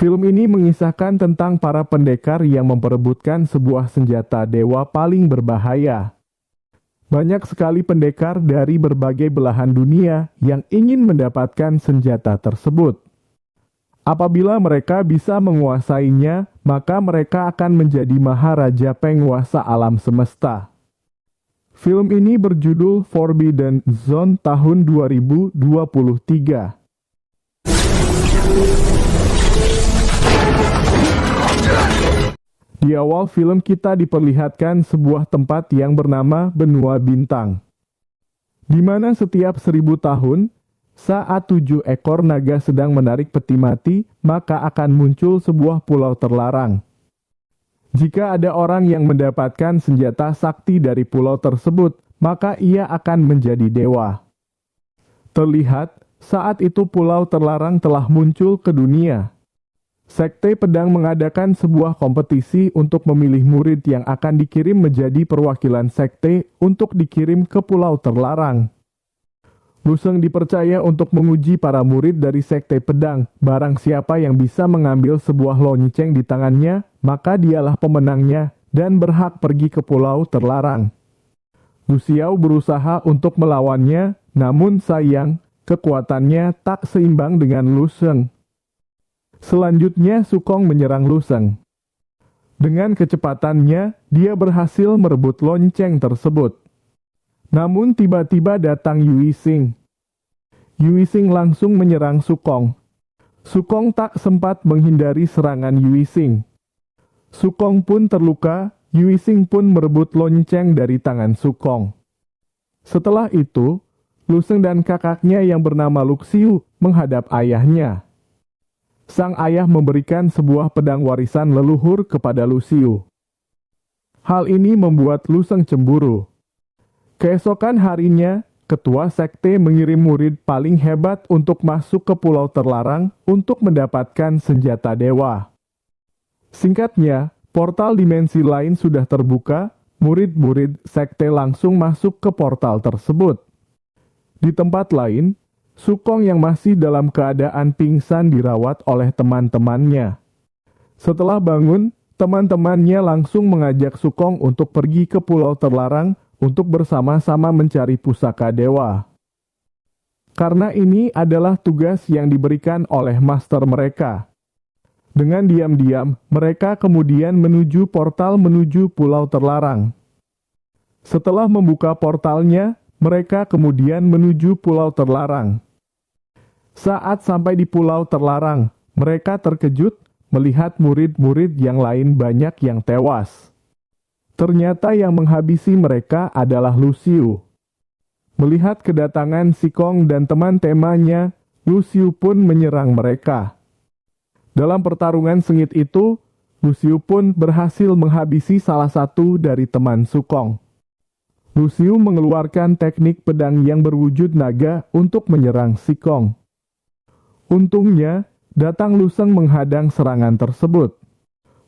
Film ini mengisahkan tentang para pendekar yang memperebutkan sebuah senjata dewa paling berbahaya. Banyak sekali pendekar dari berbagai belahan dunia yang ingin mendapatkan senjata tersebut. Apabila mereka bisa menguasainya, maka mereka akan menjadi maharaja penguasa alam semesta. Film ini berjudul Forbidden Zone tahun 2023. Di awal film kita diperlihatkan sebuah tempat yang bernama Benua Bintang, di mana setiap 1000 tahun, saat 7 ekor naga sedang menarik peti mati, maka akan muncul sebuah pulau terlarang. Jika ada orang yang mendapatkan senjata sakti dari pulau tersebut, maka ia akan menjadi dewa. Terlihat, saat itu pulau terlarang telah muncul ke dunia. Sekte Pedang mengadakan sebuah kompetisi untuk memilih murid yang akan dikirim menjadi perwakilan sekte untuk dikirim ke pulau terlarang. Luseng dipercaya untuk menguji para murid dari Sekte Pedang. Barang siapa yang bisa mengambil sebuah lonceng di tangannya, maka dialah pemenangnya dan berhak pergi ke pulau terlarang. Lu Xiao berusaha untuk melawannya, namun sayang, kekuatannya tak seimbang dengan Luseng. Selanjutnya Sukong menyerang Luseng. Dengan kecepatannya, dia berhasil merebut lonceng tersebut. Namun tiba-tiba datang Yue Xing. Yue Xing langsung menyerang Sukong. Sukong tak sempat menghindari serangan Yue Xing. Sukong pun terluka, Yue Xing pun merebut lonceng dari tangan Sukong. Setelah itu, Luseng dan kakaknya yang bernama Lu Xiu menghadap ayahnya. Sang ayah memberikan sebuah pedang warisan leluhur kepada Lu Xiu. Hal ini membuat Luseng cemburu. Keesokan harinya, ketua sekte mengirim murid paling hebat untuk masuk ke pulau terlarang untuk mendapatkan senjata dewa. Singkatnya, portal dimensi lain sudah terbuka, murid-murid sekte langsung masuk ke portal tersebut. Di tempat lain, Sukong yang masih dalam keadaan pingsan dirawat oleh teman-temannya. Setelah bangun, teman-temannya langsung mengajak Sukong untuk pergi ke pulau terlarang untuk bersama-sama mencari pusaka dewa. Karena ini adalah tugas yang diberikan oleh master mereka. Dengan diam-diam, mereka kemudian menuju portal menuju pulau terlarang. Setelah membuka portalnya, mereka kemudian menuju pulau terlarang. Saat sampai di pulau terlarang, mereka terkejut melihat murid-murid yang lain banyak yang tewas. Ternyata yang menghabisi mereka adalah Lu Xiu. Melihat kedatangan Sikong dan teman-temannya, Lu Xiu pun menyerang mereka. Dalam pertarungan sengit itu, Lu Xiu pun berhasil menghabisi salah satu dari teman Sukong. Lu Xiu mengeluarkan teknik pedang yang berwujud naga untuk menyerang Sikong. Untungnya, datang Luseng menghadang serangan tersebut.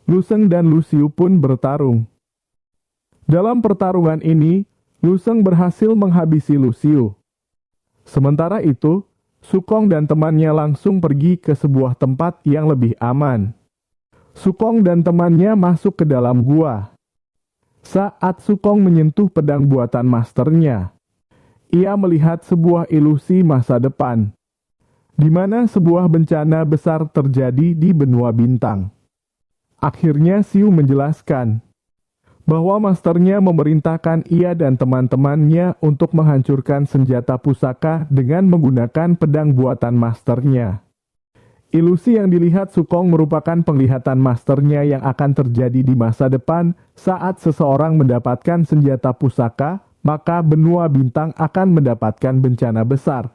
Luseng dan Lu Xiu pun bertarung. Dalam pertarungan ini, Luseng berhasil menghabisi Lu Xiu. Sementara itu, Sukong dan temannya langsung pergi ke sebuah tempat yang lebih aman. Sukong dan temannya masuk ke dalam gua. Saat Sukong menyentuh pedang buatan masternya, ia melihat sebuah ilusi masa depan, di mana sebuah bencana besar terjadi di Benua Bintang. Akhirnya Xiu menjelaskan bahwa masternya memerintahkan ia dan teman-temannya untuk menghancurkan senjata pusaka dengan menggunakan pedang buatan masternya. Ilusi yang dilihat Sukong merupakan penglihatan masternya yang akan terjadi di masa depan saat seseorang mendapatkan senjata pusaka, maka Benua Bintang akan mendapatkan bencana besar.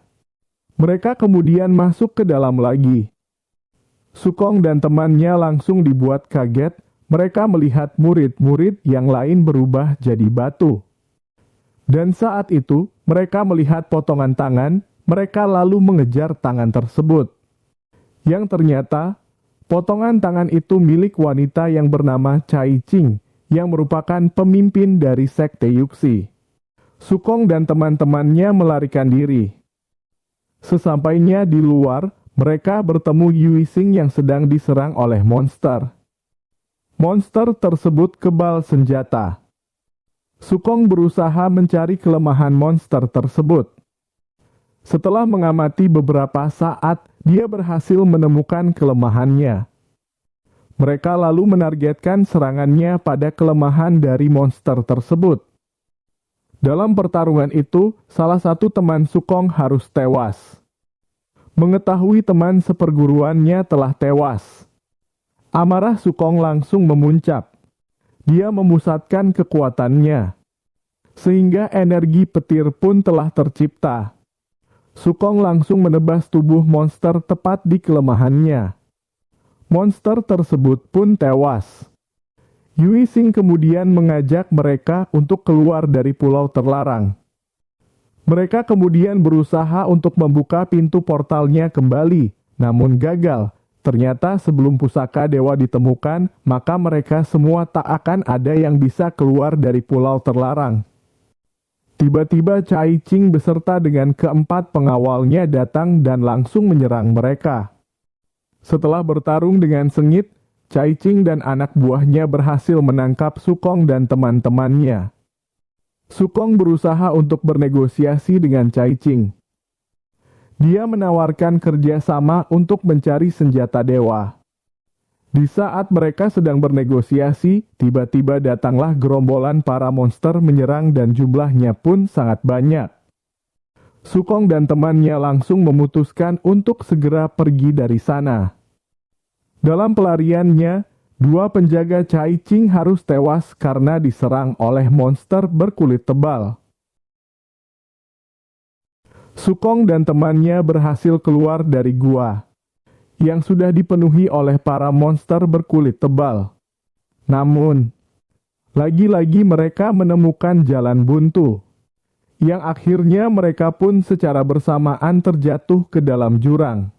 Mereka kemudian masuk ke dalam lagi. Sukong dan temannya langsung dibuat kaget. Mereka melihat murid-murid yang lain berubah jadi batu. Dan saat itu, mereka melihat potongan tangan, mereka lalu mengejar tangan tersebut. Yang ternyata, potongan tangan itu milik wanita yang bernama Cai Qing, yang merupakan pemimpin dari Sekte Yuxi. Sukong dan teman-temannya melarikan diri. Sesampainya di luar, mereka bertemu Yue Xing yang sedang diserang oleh monster. Monster tersebut kebal senjata. Sukong berusaha mencari kelemahan monster tersebut. Setelah mengamati beberapa saat, dia berhasil menemukan kelemahannya. Mereka lalu menargetkan serangannya pada kelemahan dari monster tersebut. Dalam pertarungan itu, salah satu teman Sukong harus tewas. Mengetahui teman seperguruannya telah tewas, amarah Sukong langsung memuncak. Dia memusatkan kekuatannya, sehingga energi petir pun telah tercipta. Sukong langsung menebas tubuh monster tepat di kelemahannya. Monster tersebut pun tewas. Yue Xing kemudian mengajak mereka untuk keluar dari pulau terlarang. Mereka kemudian berusaha untuk membuka pintu portalnya kembali, namun gagal. Ternyata sebelum pusaka dewa ditemukan, maka mereka semua tak akan ada yang bisa keluar dari pulau terlarang. Tiba-tiba Cai Qing beserta dengan keempat pengawalnya datang dan langsung menyerang mereka. Setelah bertarung dengan sengit, Cai Qing dan anak buahnya berhasil menangkap Sukong dan teman-temannya. Sukong berusaha untuk bernegosiasi dengan Cai Qing. Dia menawarkan kerjasama untuk mencari senjata dewa. Di saat mereka sedang bernegosiasi, tiba-tiba datanglah gerombolan para monster menyerang dan jumlahnya pun sangat banyak. Sukong dan temannya langsung memutuskan untuk segera pergi dari sana. Dalam pelariannya, dua penjaga Cai Qing harus tewas karena diserang oleh monster berkulit tebal. Sukong dan temannya berhasil keluar dari gua yang sudah dipenuhi oleh para monster berkulit tebal. Namun, lagi-lagi mereka menemukan jalan buntu, yang akhirnya mereka pun secara bersamaan terjatuh ke dalam jurang.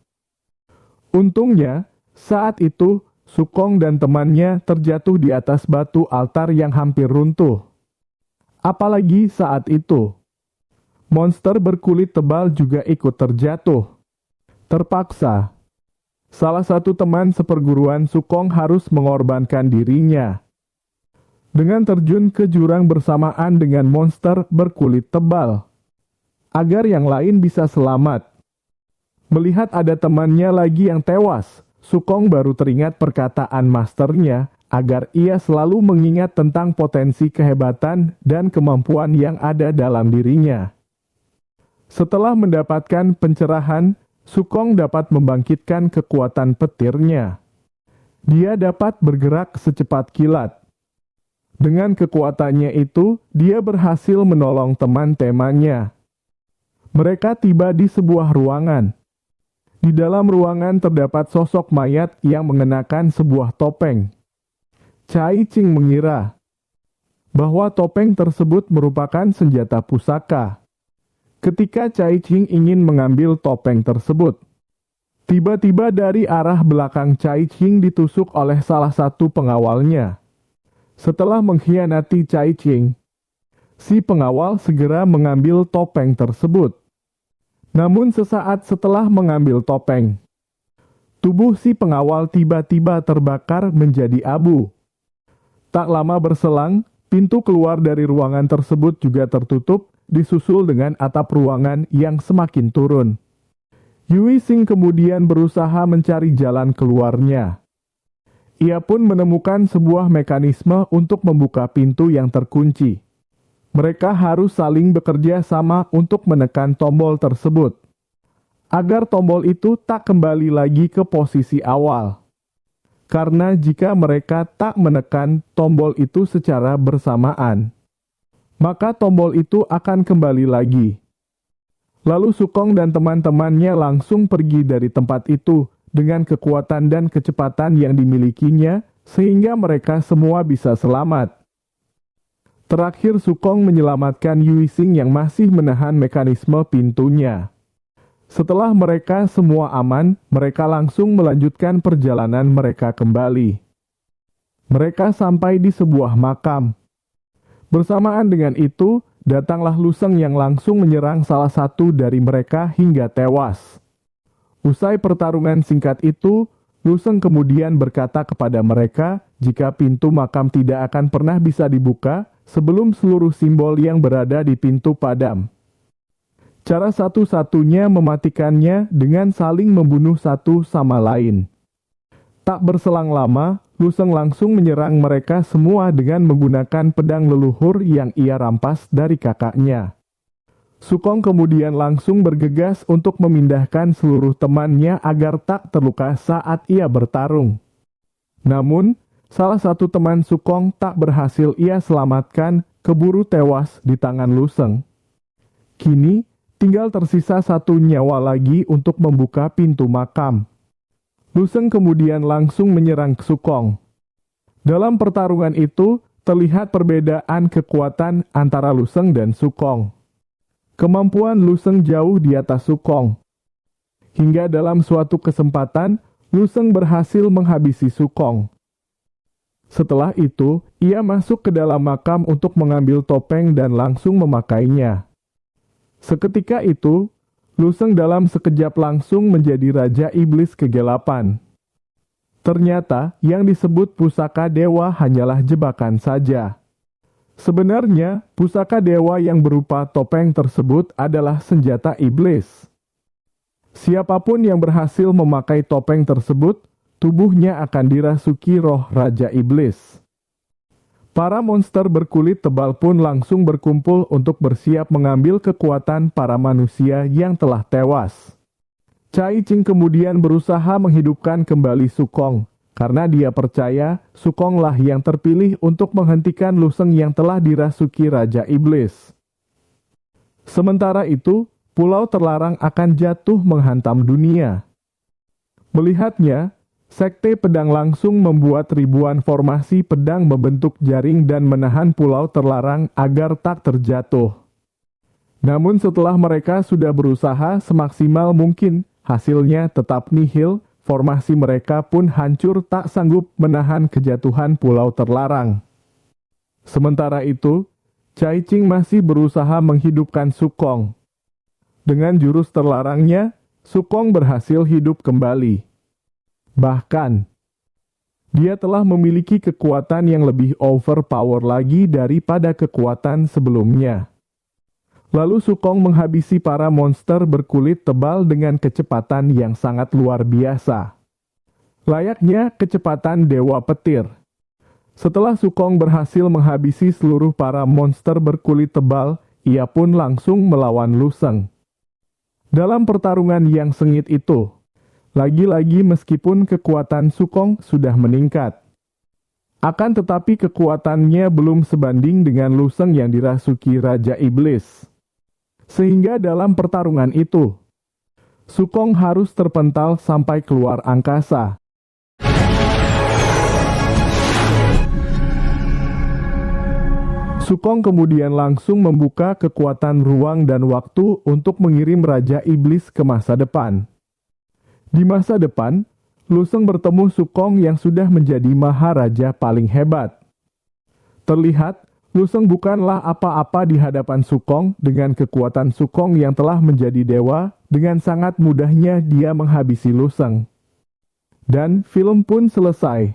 Untungnya, saat itu, Sukong dan temannya terjatuh di atas batu altar yang hampir runtuh. Apalagi saat itu, monster berkulit tebal juga ikut terjatuh. Terpaksa, salah satu teman seperguruan Sukong harus mengorbankan dirinya dengan terjun ke jurang bersamaan dengan monster berkulit tebal, agar yang lain bisa selamat. Melihat ada temannya lagi yang tewas, Sukong baru teringat perkataan masternya agar ia selalu mengingat tentang potensi kehebatan dan kemampuan yang ada dalam dirinya. Setelah mendapatkan pencerahan, Sukong dapat membangkitkan kekuatan petirnya. Dia dapat bergerak secepat kilat. Dengan kekuatannya itu, dia berhasil menolong teman-temannya. Mereka tiba di sebuah ruangan. Di dalam ruangan terdapat sosok mayat yang mengenakan sebuah topeng. Cai Qing mengira bahwa topeng tersebut merupakan senjata pusaka. Ketika Cai Qing ingin mengambil topeng tersebut, tiba-tiba dari arah belakang Cai Qing ditusuk oleh salah satu pengawalnya. Setelah mengkhianati Cai Qing, si pengawal segera mengambil topeng tersebut. Namun sesaat setelah mengambil topeng, tubuh si pengawal tiba-tiba terbakar menjadi abu. Tak lama berselang, pintu keluar dari ruangan tersebut juga tertutup, disusul dengan atap ruangan yang semakin turun. Yue Xing kemudian berusaha mencari jalan keluarnya. Ia pun menemukan sebuah mekanisme untuk membuka pintu yang terkunci. Mereka harus saling bekerja sama untuk menekan tombol tersebut, agar tombol itu tak kembali lagi ke posisi awal. Karena jika mereka tak menekan tombol itu secara bersamaan, maka tombol itu akan kembali lagi. Lalu Sukong dan teman-temannya langsung pergi dari tempat itu dengan kekuatan dan kecepatan yang dimilikinya, sehingga mereka semua bisa selamat. Terakhir Sukong menyelamatkan Yue Xing yang masih menahan mekanisme pintunya. Setelah mereka semua aman, mereka langsung melanjutkan perjalanan mereka kembali. Mereka sampai di sebuah makam. Bersamaan dengan itu, datanglah Lu Sheng yang langsung menyerang salah satu dari mereka hingga tewas. Usai pertarungan singkat itu, Luseng kemudian berkata kepada mereka jika pintu makam tidak akan pernah bisa dibuka sebelum seluruh simbol yang berada di pintu padam. Cara satu-satunya mematikannya dengan saling membunuh satu sama lain. Tak berselang lama, Luseng langsung menyerang mereka semua dengan menggunakan pedang leluhur yang ia rampas dari kakaknya. Sukong kemudian langsung bergegas untuk memindahkan seluruh temannya agar tak terluka saat ia bertarung. Namun, salah satu teman Sukong tak berhasil ia selamatkan, keburu tewas di tangan Luseng. Kini, tinggal tersisa satu nyawa lagi untuk membuka pintu makam. Luseng kemudian langsung menyerang Sukong. Dalam pertarungan itu, terlihat perbedaan kekuatan antara Luseng dan Sukong. Kemampuan Luseng jauh di atas Sukong. Hingga dalam suatu kesempatan, Luseng berhasil menghabisi Sukong. Setelah itu, ia masuk ke dalam makam untuk mengambil topeng dan langsung memakainya. Seketika itu, Luseng dalam sekejap langsung menjadi Raja Iblis Kegelapan. Ternyata, yang disebut pusaka dewa hanyalah jebakan saja. Sebenarnya, pusaka dewa yang berupa topeng tersebut adalah senjata iblis. Siapapun yang berhasil memakai topeng tersebut, tubuhnya akan dirasuki roh Raja Iblis. Para monster berkulit tebal pun langsung berkumpul untuk bersiap mengambil kekuatan para manusia yang telah tewas. Cai Qing kemudian berusaha menghidupkan kembali Sukong, karena dia percaya Sukonglah yang terpilih untuk menghentikan Luseng yang telah dirasuki Raja Iblis. Sementara itu, pulau terlarang akan jatuh menghantam dunia. Melihatnya, Sekte Pedang langsung membuat ribuan formasi pedang membentuk jaring dan menahan pulau terlarang agar tak terjatuh. Namun setelah mereka sudah berusaha semaksimal mungkin, hasilnya tetap nihil. Formasi mereka pun hancur tak sanggup menahan kejatuhan pulau terlarang. Sementara itu, Cai Qing masih berusaha menghidupkan Sukong. Dengan jurus terlarangnya, Sukong berhasil hidup kembali. Bahkan, dia telah memiliki kekuatan yang lebih overpower lagi daripada kekuatan sebelumnya. Lalu Sukong menghabisi para monster berkulit tebal dengan kecepatan yang sangat luar biasa. Layaknya kecepatan Dewa Petir. Setelah Sukong berhasil menghabisi seluruh para monster berkulit tebal, ia pun langsung melawan Luseng. Dalam pertarungan yang sengit itu, lagi-lagi meskipun kekuatan Sukong sudah meningkat, akan tetapi kekuatannya belum sebanding dengan Luseng yang dirasuki Raja Iblis. Sehingga dalam pertarungan itu, Sukong harus terpental sampai keluar angkasa. Sukong kemudian langsung membuka kekuatan ruang dan waktu untuk mengirim Raja Iblis ke masa depan. Di masa depan, Luseng bertemu Sukong yang sudah menjadi Maharaja paling hebat. Terlihat, Luseng bukanlah apa-apa di hadapan Sukong. Dengan kekuatan Sukong yang telah menjadi dewa, dengan sangat mudahnya dia menghabisi Luseng. Dan film pun selesai.